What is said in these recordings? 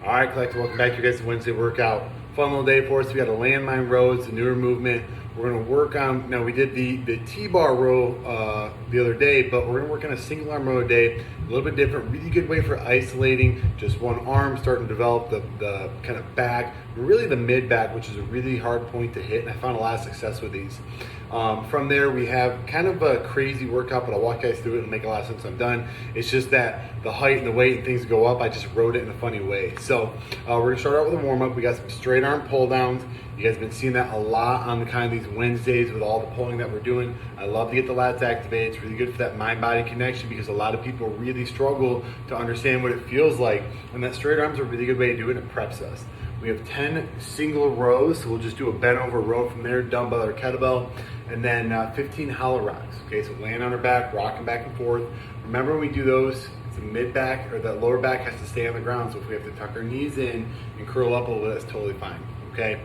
All right, Collector, welcome back to your guys' Wednesday workout. Fun little day for us. We got a landmine rows, a newer movement. We're gonna work on, now we did the T-bar row the other day, but we're gonna work on a single arm row today. A little bit different, really good way for isolating just one arm, starting to develop the kind of back, really the mid back, which is a really hard point to hit, and I found a lot of success with these. From there, we have kind of a crazy workout, but I'll walk you guys through it and make a lot of sense when I'm done. It's just that the height and the weight and things go up. I just wrote it in a funny way. So we're gonna start out with a warm up. We got some straight arm pull downs. You guys have been seeing that a lot on the kind of these Wednesdays with all the pulling that we're doing. I love to get the lats activated. It's really good for that mind-body connection because a lot of people really struggle to understand what it feels like. And that straight arm is a really good way to do it, and it preps us. We have 10 single rows, so we'll just do a bent over row from there, dumbbell or kettlebell, and then 15 hollow rocks. Okay, so laying on our back, rocking back and forth. Remember when we do those, the mid back or that lower back has to stay on the ground, so if we have to tuck our knees in and curl up a little bit, that's totally fine, okay?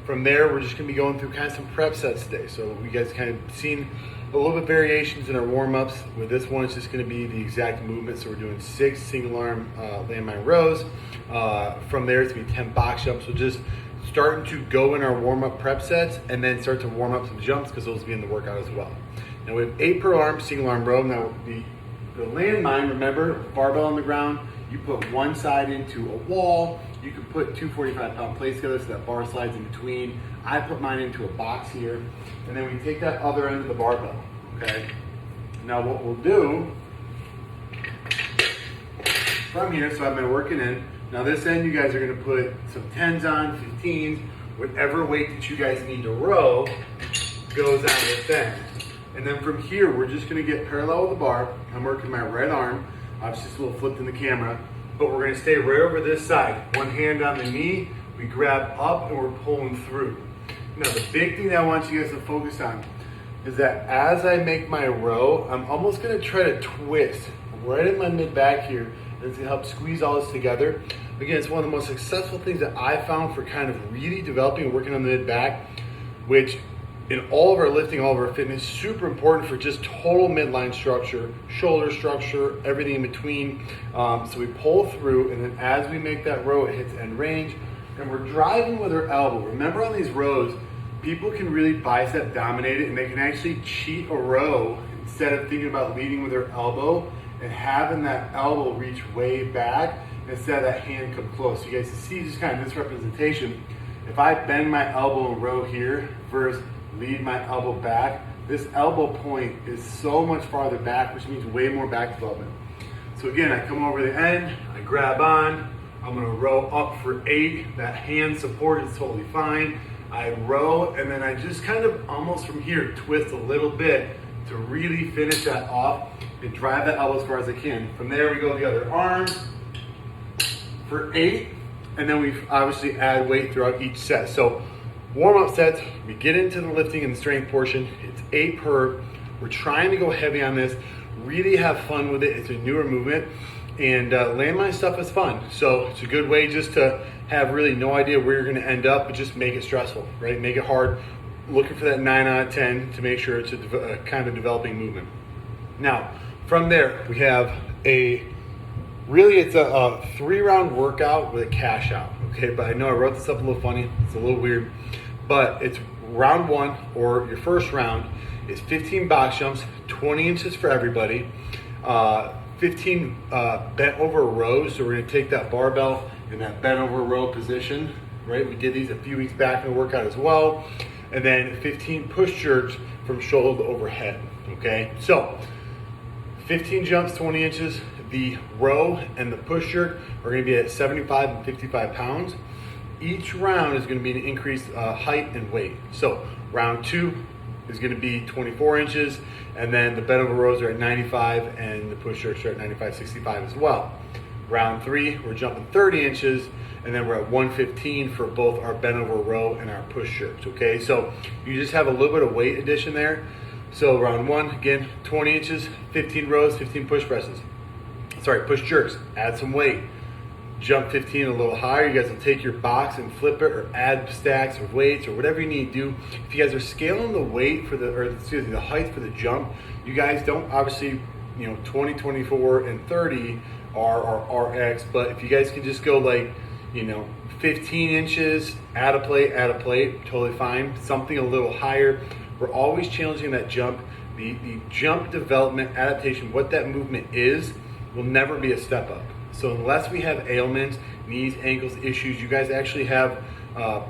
From there, we're just gonna be going through kind of some prep sets today. So you guys kind of seen a little bit variations in our warm-ups. With this one, it's just gonna be the exact movement. So we're doing 6 single arm landmine rows. From there, it's gonna be 10 box jumps. So just starting to go in our warm-up prep sets and then start to warm up some jumps because those will be in the workout as well. Now we have 8 per arm, single arm row. Now the landmine, remember, barbell on the ground, you put one side into a wall. You can put 2 45-pound plates together so that bar slides in between. I put mine into a box here, and then we take that other end of the barbell, okay? Now what we'll do from here, so I've been working in, now this end you guys are gonna put some 10s on, 15s, whatever weight that you guys need to row goes on this end. And then from here, we're just gonna get parallel with the bar. I'm working my right arm, obviously it's a little flipped in the camera, but we're gonna stay right over this side. One hand on the knee, we grab up and we're pulling through. Now the big thing that I want you guys to focus on is that as I make my row, I'm almost gonna try to twist right in my mid back here, and it's gonna help squeeze all this together. Again, it's one of the most successful things that I found for kind of really developing and working on the mid back, which in all of our lifting, all of our fitness, super important for just total midline structure, shoulder structure, everything in between. So we pull through, and then as we make that row, it hits end range, and we're driving with our elbow. Remember on these rows, people can really bicep dominate it, and they can actually cheat a row instead of thinking about leading with their elbow and having that elbow reach way back instead of that hand come close. So you guys can see just kind of this representation. If I bend my elbow and row here versus lead my elbow back, this elbow point is so much farther back, which means way more back development. So again, I come over the end, I grab on, I'm gonna row up for 8. That hand support is totally fine. I row, and then I just kind of almost from here twist a little bit to really finish that off and drive that elbow as far as I can. From there, we go the other arm for 8, and then we obviously add weight throughout each set. So warm-up sets, we get into the lifting and the strength portion. It's 8 per. We're trying to go heavy on this, really have fun with it. It's a newer movement, and landmine stuff is fun. So it's a good way just to have really no idea where you're gonna end up, but just make it stressful, right? Make it hard. Looking for that 9 out of 10 to make sure it's a kind of developing movement. Now, from there, we have it's a 3-round workout with a cash out, okay? But I know I wrote this up a little funny. It's a little weird, but it's round 1, or your first round, is 15 box jumps, 20 inches for everybody, 15 bent over rows. So we're gonna take that barbell in that bent over row position, right? We did these a few weeks back in the workout as well. And then 15 push jerks from shoulder to overhead, okay? So 15 jumps, 20 inches. The row and the push jerk are gonna be at 75 and 55 pounds. Each round is gonna be an increased height and weight. So round 2 is gonna be 24 inches, and then the bent over rows are at 95, and the push jerks are at 95, 65 as well. Round 3, we're jumping 30 inches, and then we're at 115 for both our bent over row and our push jerks, okay? So you just have a little bit of weight addition there. So round 1, again, 20 inches, 15 rows, 15 push jerks, add some weight. Jump 15 a little higher. You guys will take your box and flip it, or add stacks or weights or whatever you need to do. If you guys are scaling the weight for the height for the jump, you guys don't obviously, 20, 24, and 30 are RX, but if you guys can just go like you know, 15 inches, add a plate, totally fine. Something a little higher. We're always challenging that jump. The jump development adaptation, what that movement is, will never be a step up. So unless we have ailments, knees, ankles, issues, you guys actually have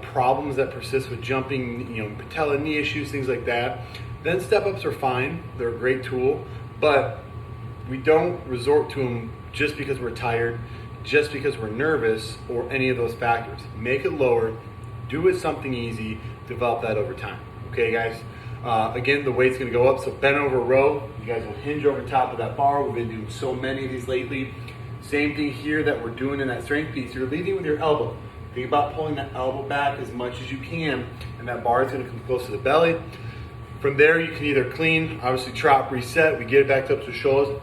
problems that persist with jumping, you know, patella knee issues, things like that, then step ups are fine. They're a great tool, but we don't resort to them just because we're tired, just because we're nervous, or any of those factors. Make it lower, do it something easy, develop that over time. Okay, guys? Again, the weight's gonna go up, so bend over row. You guys will hinge over top of that bar. We've been doing so many of these lately. Same thing here that we're doing in that strength piece. You're leading with your elbow. Think about pulling that elbow back as much as you can, and that bar is gonna come close to the belly. From there, you can either clean, obviously trot, reset. We get it back up to the shoulders.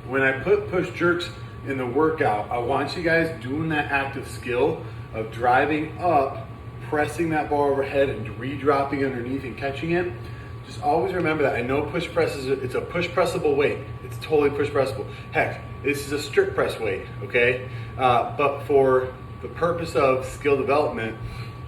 When I put push jerks in the workout, I want you guys doing that active skill of driving up, pressing that bar overhead and re-dropping underneath and catching it. Just always remember that. I know push press it's a push pressable weight. It's totally push pressable. Heck, this is a strict press weight, okay? But for the purpose of skill development,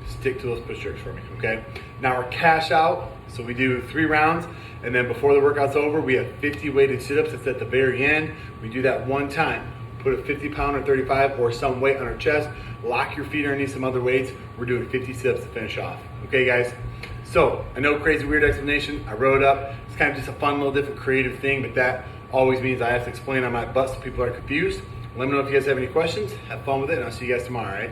stick to those push jerks for me, okay? Now we're cash out, so we do 3 rounds, and then before the workout's over, we have 50 weighted sit-ups. That's at the very end. We do that one time. Put a 50-pound or 35 or some weight on our chest, lock your feet underneath some other weights. We're doing 50 sit-ups to finish off. Okay, guys? So, I know crazy, weird explanation. I wrote it up. It's kind of just a fun, little different creative thing, but that always means I have to explain on my butt so people are confused. Let me know if you guys have any questions. Have fun with it, and I'll see you guys tomorrow, all right?